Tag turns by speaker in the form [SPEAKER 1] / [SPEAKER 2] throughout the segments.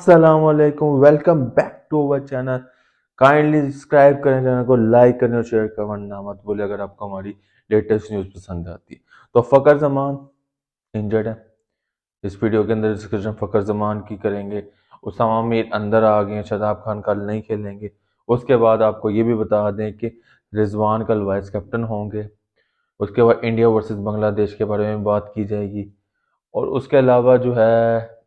[SPEAKER 1] अस्सलाम वालेकुम, welcome back to our channel. Kindly subscribe करें चैनल को, लाइक करें और शेयर करना मत भूलें अगर आपको हमारी लेटेस्ट न्यूज़ पसंद आती है। तो फ़खर जमान इंजर्ड है। इस वीडियो के अंदर डिस्कशन फ़खर जमान की करेंगे। उसामा मीर अंदर आ गए हैं, शादाब खान कल नहीं खेलेंगे। उसके बाद आपको ये भी बता दें कि रिजवान कल वाइस कैप्टन होंगे। उसके बाद इंडिया वर्सेस बांग्लादेश के बारे में बात की जाएगी। और उसके अलावा जो है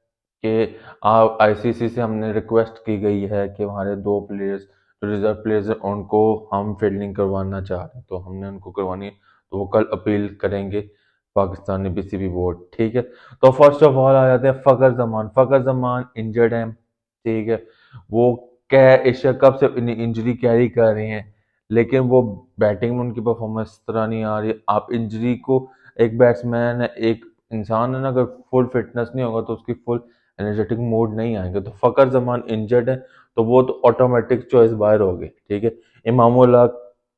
[SPEAKER 1] कि आईसीसी से हमने रिक्वेस्ट की गई है कि हमारे दो प्लेयर्स जो रिजर्व प्लेयर्स हैं उनको हम फील्डिंग करवाना चाह रहे हैं, तो हमने उनको करवानी है। तो वो कल अपील करेंगे पाकिस्तानी बीसीबी बोर्ड। ठीक है, तो फर्स्ट ऑफ ऑल आ जाते हैं फ़खर जमान इंजर्ड हैं। ठीक है, वो क्या एशिया कप से इंजरी कैरी कर रहे हैं, लेकिन वो बैटिंग में उनकी परफॉर्मेंस इस तरह नहीं आ रही। आप इंजरी को, एक बैट्समैन है, एक इंसान है ना, अगर फुल फिटनेस नहीं होगा तो उसकी फुल एनर्जेटिक मोड नहीं आएंगे। तो फ़खर जमान इंजर्ड है, तो वो तो ऑटोमेटिक चॉइस बाहर हो गई। ठीक है, इमामुल्लाह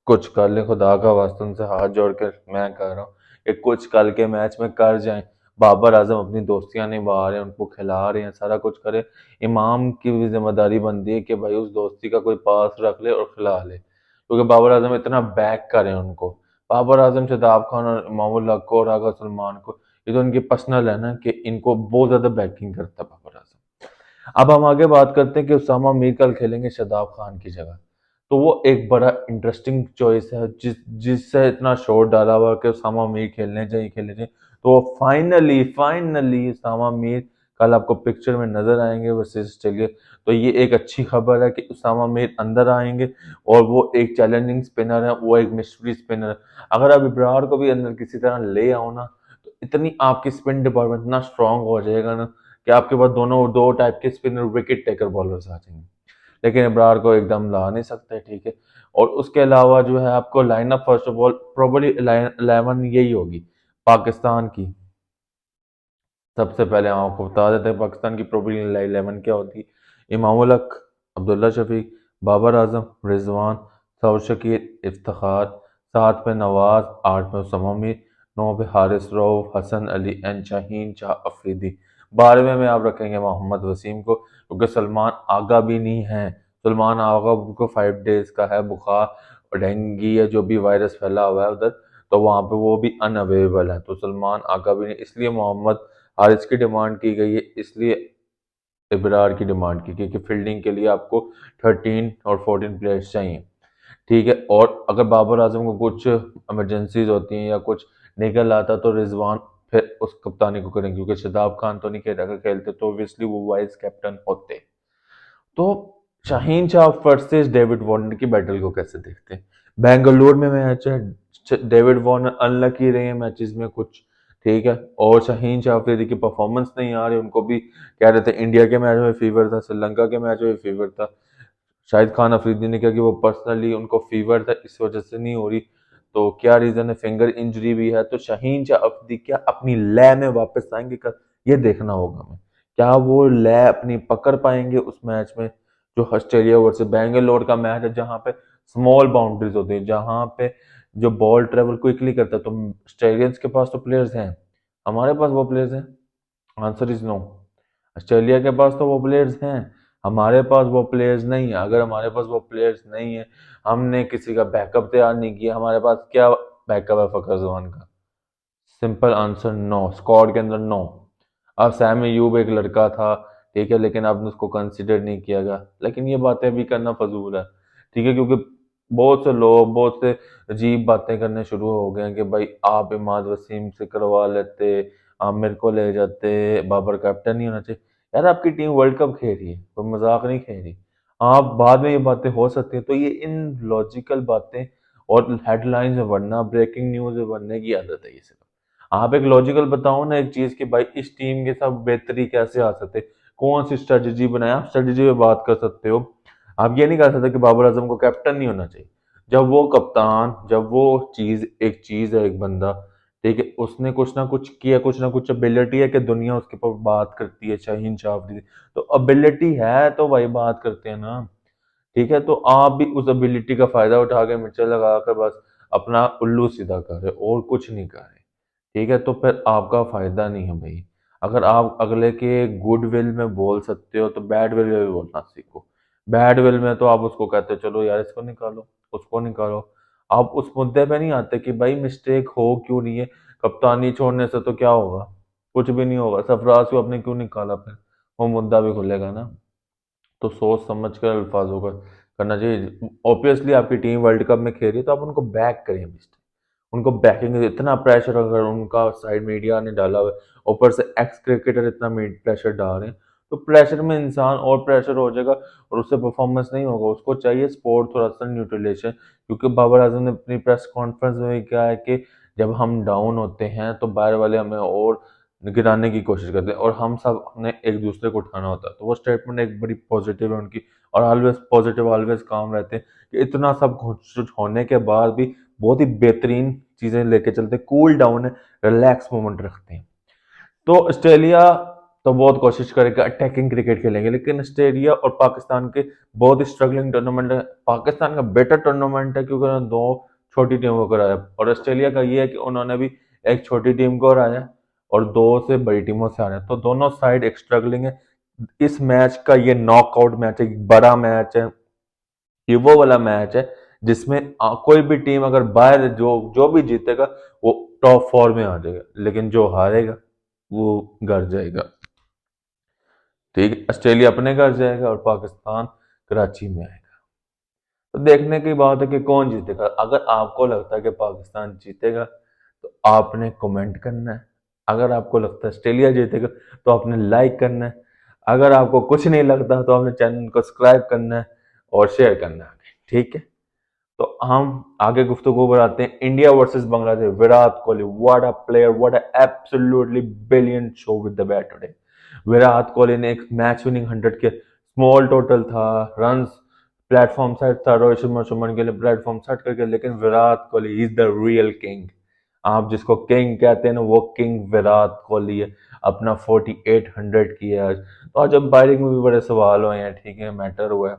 [SPEAKER 1] कुछ कर ले, खुदा का वास्ता उनसे हाथ जोड़ कर मैं कह रहा हूँ कि कुछ कल के मैच में कर जाएं। बाबर आजम अपनी दोस्तियां निभा रहे हैं, उनको खिला रहे हैं, सारा कुछ करे। इमाम की भी जिम्मेदारी बनती है कि भाई उस दोस्ती का कोई पास रख ले और खिला ले, क्योंकि बाबर आजम इतना बैक करें उनको। बाबर आजम, शादाब खान और इमामुल्लाह को और आगा सलमान को, ये तो इनकी पर्सनल है ना कि इनको बहुत ज्यादा बैकिंग करता है बाबर आजम। अब हम आगे बात करते हैं कि उसामा मीर कल खेलेंगे शादाब खान की जगह। तो वो एक बड़ा इंटरेस्टिंग चॉइस है, जिससे इतना शोर डाला हुआ कि उसामा मीर खेलने चाहिए। तो वो फाइनली फाइनली उसामा मीर कल आपको पिक्चर में नजर आएंगे वर्सेस ऑस्ट्रेलिया। तो ये एक अच्छी खबर है कि उसामा मीर अंदर आएंगे और वो एक चैलेंजिंग स्पिनर है, वो एक मिस्ट्री स्पिनर है। अगर आप इब्रार को भी अंदर किसी तरह ले आओ ना, तो इतनी आपकी स्पिन डिपार्टमेंट इतना स्ट्रांग हो जाएगा ना कि आपके पास दोनों दो टाइप के स्पिनर विकेट टेकर बॉलर्स आ जाएंगे। लेकिन इब्रार को एकदम ला नहीं सकते। ठीक है, और उसके अलावा जो है आपको lineup first of all probably 11 यही होगी पाकिस्तान की। सबसे पहले हम आपको बता देते हैं पाकिस्तान की प्रोबेबली 11 क्या होती है। इमामुल हक, अब्दुल्ला शफीक, बाबर आजम, रिजवान, सऊद शकीर, इफ्तिखार, 7 पे नवाज, 8 पे उस्मा मीर, 9 पे हारिस रऊफ, हसन अली एंड शाहीन शाह अफरीदी। 12वें में आप रखेंगे मोहम्मद वसीम को, क्योंकि सलमान आगा भी नहीं है। सलमान आगा को 5 डेज का है बुखार और डेंगी है, जो भी वायरस फैला हुआ है उधर, तो वहाँ पे वो भी अनअवेलेबल है। तो सलमान आगा भी नहीं, इसलिए मोहम्मद हारिस की डिमांड की गई है, इसलिए इब्रार की डिमांड की, क्योंकि फील्डिंग के लिए आपको 13 और 14 प्लेयर्स चाहिए। ठीक है, और अगर बाबर आजम को कुछ इमरजेंसीज होती हैं या कुछ निकल आता तो रिजवान फिर उस कप्तानी को करेंगे, क्योंकि शादाब खान तो नहीं खेल, अगर खेलते तो ऑब्वियसली वो वाइस कैप्टन होते। तो Shaheen Shah versus David Warner की बैटल को कैसे देखते हैं? बेंगलुरु में मैच है, डेविड वार्नर अनलकी रहे हैं मैचेस में कुछ। ठीक है, और शाहीन शाह अफरीदी की परफॉर्मेंस नहीं आ रही, उनको भी कह रहे थे इंडिया के मैच में फीवर था, श्रीलंका के मैच में फीवर था। शाहिद खान अफरीदी ने कहा कि वो पर्सनली उनको फीवर था, इस वजह से नहीं हो रही। तो क्या रीजन है? फिंगर इंजरी भी है। तो शाहीन शाह अफरीदी क्या अपनी लय में वापस आएंगे कल? ये देखना होगा हमें, क्या वो लय अपनी पकड़ पाएंगे उस मैच में, जो ऑस्ट्रेलिया वर्सेस बेंगलोर का मैच है, जहां पे स्मॉल बाउंड्रीज होती है, जहां पे जो बॉल ट्रेवल क्विकली करता है। तो ऑस्ट्रेलियंस के पास तो प्लेयर्स हैं, हमारे पास वो प्लेयर्स हैं? Answer is no. ऑस्ट्रेलिया के पास तो वो प्लेयर्स हैं, हमारे पास वो प्लेयर्स नहीं है। अगर हमारे पास वो प्लेयर्स नहीं है, हमने किसी का बैकअप तैयार नहीं किया, हमारे पास क्या बैकअप है फ़खर जमान का? सिंपल आंसर नो, स्क्वाड के अंदर नो। अब सैम अयूब एक लड़का था, ठीक है, लेकिन आपने उसको कंसिडर नहीं किया गया। लेकिन ये बातें भी करना फजूल है। ठीक है, क्योंकि बहुत से लोग बहुत से अजीब बातें करने शुरू हो गए हैं कि भाई आप इमाद वसीम से करवा लेते, आप मेरे को ले जाते, बाबर कैप्टन नहीं होना चाहिए। यार आपकी टीम वर्ल्ड कप खेल रही है, कोई मजाक नहीं खेल रही। आप बाद में ये बातें हो सकती हैं, तो ये इन लॉजिकल बातें और हेडलाइंस में बढ़ना, ब्रेकिंग न्यूज में बढ़ने की आदत है ये सिर्फ। आप एक लॉजिकल बताओ ना एक चीज कि भाई इस टीम के साथ बेहतरी कैसे आ सकते, कौन सी स्ट्रेटेजी बनाए, आप स्ट्रेटेजी पे बात कर सकते हो। आप ये नहीं कर सकते कि बाबर आजम को कैप्टन नहीं होना चाहिए। जब वो कप्तान, जब वो चीज है, एक बंदा, ठीक है, उसने कुछ ना कुछ किया, कुछ ना कुछ एबिलिटी है कि दुनिया उसके ऊपर बात करती है। शाहीन शाह अफरीदी, तो एबिलिटी है तो भाई बात करते हैं ना। ठीक है, तो आप भी उस एबिलिटी का फायदा उठा के मिर्चा लगा कर बस अपना उल्लू सीधा कर रहे हो और कुछ नहीं कर रहे। ठीक है, तो फिर आपका फायदा नहीं है भाई। अगर आप अगले के गुड विल में बोल सकते हो तो बैड विल में भी बोलना सीखो। बैड विल में तो आप उसको कहते हो चलो यार इसको निकालो, उसको निकालो। आप उस मुद्दे पे नहीं आते कि भाई मिस्टेक हो क्यों नहीं है, कप्तानी छोड़ने से तो क्या होगा, कुछ भी नहीं होगा, सरफराज को आपने क्यों निकाला, फिर वो मुद्दा भी खुलेगा ना। तो सोच समझ कर अल्फाजों का करना चाहिए। ऑब्वियसली आपकी टीम वर्ल्ड कप में खेल रही है तो आप उनको बैक करें, उनको बैकिंग, इतना प्रेशर अगर उनका साइड मीडिया ने डाला हुआ है, ऊपर से एक्स क्रिकेटर इतना प्रेशर डाल रहे हैं, तो प्रेशर में इंसान और प्रेशर हो जाएगा और उससे परफॉर्मेंस नहीं होगा। उसको चाहिए स्पोर्ट थोड़ा सा न्यूट्रलेशन, क्योंकि बाबर आजम ने अपनी प्रेस कॉन्फ्रेंस में क्या है कि जब हम डाउन होते हैं तो बाहर वाले हमें और गिराने की कोशिश करते हैं और हम सब ने एक दूसरे को उठाना होता है। तो वो स्टेटमेंट एक बड़ी पॉजिटिव है उनकी, और ऑलवेज पॉजिटिव, ऑलवेज काम रहते हैं कि इतना सब कुछ होने के बाद भी बहुत ही बेहतरीन चीजें लेके चलते, कूल डाउन है, रिलैक्स मोमेंट रखते हैं। तो ऑस्ट्रेलिया तो बहुत कोशिश करेगा, अटैकिंग क्रिकेट खेलेंगे, लेकिन ऑस्ट्रेलिया और पाकिस्तान के बहुत ही स्ट्रगलिंग टूर्नामेंट है। पाकिस्तान का बेटर टूर्नामेंट है क्योंकि उन्होंने दो छोटी टीमों को हराया, और ऑस्ट्रेलिया का ये है कि उन्होंने भी एक छोटी टीम को हराया और दो से बड़ी टीमों से हारा। तो दोनों साइड एक स्ट्रगलिंग है। इस मैच का ये नॉकआउट मैच है, एक बड़ा मैच है, ये वो वाला मैच है जिसमें कोई भी टीम अगर बाहर जो जो भी जीतेगा वो टॉप फोर में आ जाएगा, लेकिन जो हारेगा वो घर जाएगा। ठीक है, ऑस्ट्रेलिया अपने घर जाएगा और पाकिस्तान कराची में आएगा। तो देखने की बात है कि कौन जीतेगा। अगर आपको लगता है कि पाकिस्तान जीतेगा तो आपने कमेंट करना है, अगर आपको लगता है ऑस्ट्रेलिया जीतेगा तो आपने लाइक करना है, अगर आपको कुछ नहीं लगता तो आपने चैनल को सब्सक्राइब करना है और शेयर करना है। ठीक है, तो हम आगे गुफ्तगू बढ़ाते हैं। India versus Bangladesh, Virat Kohli, what a player, what a absolutely brilliant show with the bat today. Virat Kohli ने एक मैच विनिंग 100 के, स्मॉल टोटल था, रन प्लेटफॉर्म सेट था रोहित शर्मा सुमन के लिए प्लेटफॉर्म सेट करके, लेकिन Virat Kohli is the real king. आप जिसको किंग कहते हैं ना, वो किंग विराट कोहली है। अपना 4800 किया आज। तो आज अंपायरिंग में भी बड़े सवाल हुए हैं, ठीक है, मैटर हुआ है,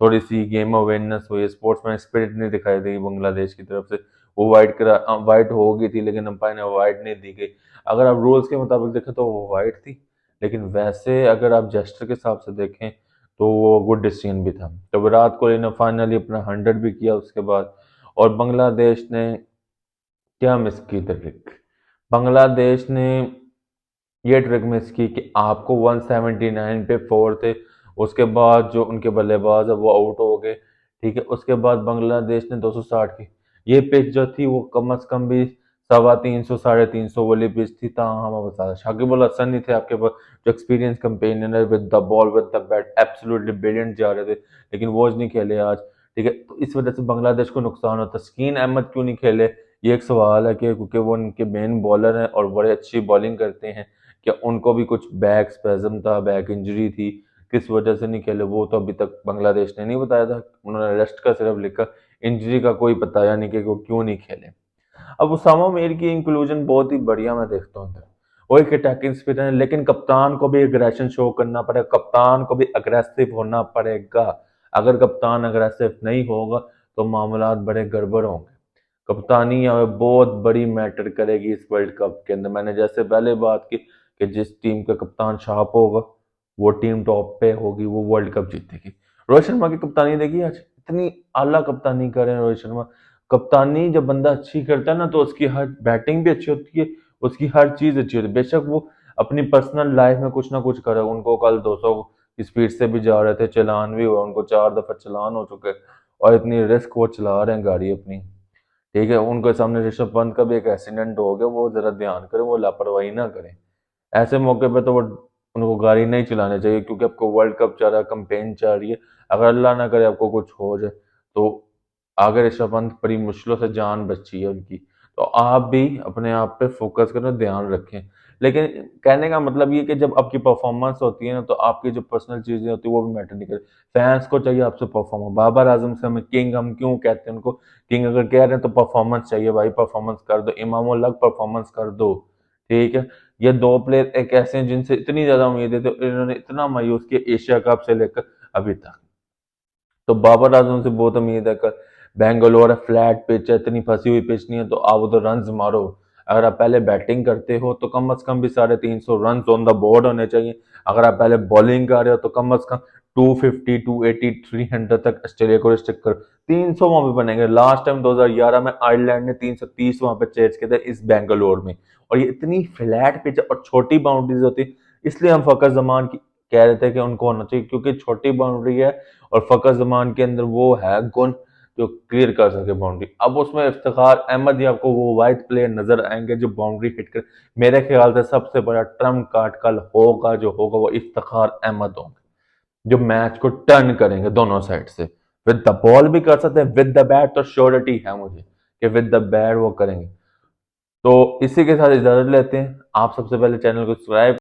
[SPEAKER 1] थोड़ी सी गेम अवेयरनेस हुई, स्पोर्ट्समैन स्पिरिट नहीं दिखाई दी बांग्लादेश की तरफ से। वो वाइट हो गई थी लेकिन अंपायर ने वाइट नहीं दी गई। अगर आप रूल्स के मुताबिक देखें तो वो वाइट थी, लेकिन वैसे अगर आप जेस्टर के हिसाब से देखें तो वो गुड डिसीजन भी था। तो विराट कोहली ने फाइनली अपना 100 भी किया उसके बाद। और बांग्लादेश ने क्या मिस की ट्रिक, बांग्लादेश ने ये ट्रिक मिस की कि आपको 179 पे फोर थे, उसके बाद जो उनके बल्लेबाज है वो आउट हो गए। ठीक है, उसके बाद बांग्लादेश ने 260 की, ये पिच जो थी वो कम अज कम भी 350 350 वाली पिच थी। हम बता शाकिब अल हसन नहीं थे आपके पास, जो एक्सपीरियंस कंपेनियन है with the ball with the bat, absolutely brilliant जा रहे थे, लेकिन वो नहीं खेले आज। ठीक है, तो इस वजह से बांग्लादेश को नुकसान होता। स्कीन अहमद क्यों नहीं खेले, ये एक सवाल है कि क्योंकि वो उनके मेन बॉलर हैं और बड़े अच्छी बॉलिंग करते हैं, क्या उनको भी कुछ बैक स्पेजम था, बैक इंजरी थी, किस वजह से नहीं खेले वो तो अभी तक बांग्लादेश ने नहीं बताया था। उन्होंने रेस्ट का सिर्फ लिखा, इंजरी का कोई बताया नहीं कि वो क्यों नहीं खेले। अब उसामा मीर की इंक्लूजन बहुत ही बढ़िया मैं देखता हूँ, वो एक अटैकिंग स्पिनर है, लेकिन कप्तान को भी अग्रेशन शो करना पड़ेगा, कप्तान को भी अग्रेसिव होना पड़ेगा। अगर कप्तान अग्रेसिव नहीं होगा तो मामला बड़े गड़बड़ होंगे। कप्तानी हमें बहुत बड़ी मैटर करेगी इस वर्ल्ड कप के अंदर। मैंने जैसे पहले बात की कि जिस टीम का कप्तान शार्प होगा वो टीम टॉप पे होगी, वो वर्ल्ड कप जीतेगी। रोहित शर्मा की कप्तानी देखी आज, इतनी आला कप्तानी कर रहे हैं रोहित शर्मा। कप्तानी जब बंदा अच्छी करता है ना तो उसकी हर बैटिंग भी अच्छी होती है, उसकी हर चीज अच्छी होती है। बेशक वो अपनी पर्सनल लाइफ में कुछ ना कुछ करे, उनको कल 200 की स्पीड से भी जा रहे थे, चलान भी हुआ, उनको 4 दफा चलान हो चुके हैं, और इतनी रिस्क वो चला रहे हैं गाड़ी अपनी। ठीक है, उनके सामने ऋषभ पंत का भी एक एक्सीडेंट हो गया, वो जरा ध्यान करें, वो लापरवाही ना करें। ऐसे मौके पे तो वो उनको गाड़ी नहीं चलानी चाहिए, क्योंकि आपको वर्ल्ड कप चल रहा है, कंपेन चल रही है। अगर अल्लाह ना करे आपको कुछ हो जाए तो आगे ऋषभ पंत बड़ी मुश्किलों से जान बची है उनकी। तो आप भी अपने आप पे फोकस करें, ध्यान रखें। लेकिन कहने का मतलब ये कि जब आपकी परफॉर्मेंस होती है ना तो आपकी जो पर्सनल चीजें होती है वो भी मैटर नहीं करती। फैंस को चाहिए आपसे परफॉर्मेंस। बाबर आजम से हमें किंग हम क्यों कहते हैं उनको किंग, अगर कह रहे हैं तो परफॉर्मेंस चाहिए भाई, परफॉर्मेंस कर दो, इमाम उल हक परफॉर्मेंस कर दो। ठीक है, ये दो प्लेयर एक ऐसे हैं जिनसे इतनी ज्यादा उम्मीद है, तो इन्होंने इतना मायूस किया एशिया कप से लेकर अभी तक। तो बाबर आजम से बहुत उम्मीद है कर, बेंगलोर है, फ्लैट पिच है, इतनी फंसी हुई पिच नहीं है, तो आप उधर रन मारो। अगर आप पहले बैटिंग करते हो तो कम से कम भी 350 रन ऑन द बोर्ड होने चाहिए। अगर आप पहले बॉलिंग कर रहे हो तो कम से कम 250 280 300 तक ऑस्ट्रेलिया को रिस्ट्रिक्ट कर 300 वहां पे बनेंगे। लास्ट टाइम 2011 में आयरलैंड ने 330 वहां पे चेज किए थे इस बेंगलोर में। और ये इतनी फ्लैट पिच और छोटी बाउंड्रीज होती, इसलिए हम फकर जमान की कह रहे थे कि उनको होना चाहिए, क्योंकि छोटी बाउंड्री है और फकर जमान के अंदर वो है गुण जो क्लियर कर सके बाउंड्री। अब उसमें इफ्तिखार अहमद ही आपको वो वाइड प्लेयर नजर आएंगे जो बाउंड्री हिट कर। मेरे ख्याल से सबसे बड़ा ट्रम्प कार्ड कल होगा जो होगा वो इफ्तिखार अहमद होंगे, जो मैच को टर्न करेंगे दोनों साइड से। विद द बॉल भी कर सकते हैं, विद द बैट तो श्योरिटी है मुझे कि विद द बैट वो करेंगे। तो इसी के साथ इजाजत लेते हैं। आप सबसे पहले चैनल को सब्सक्राइब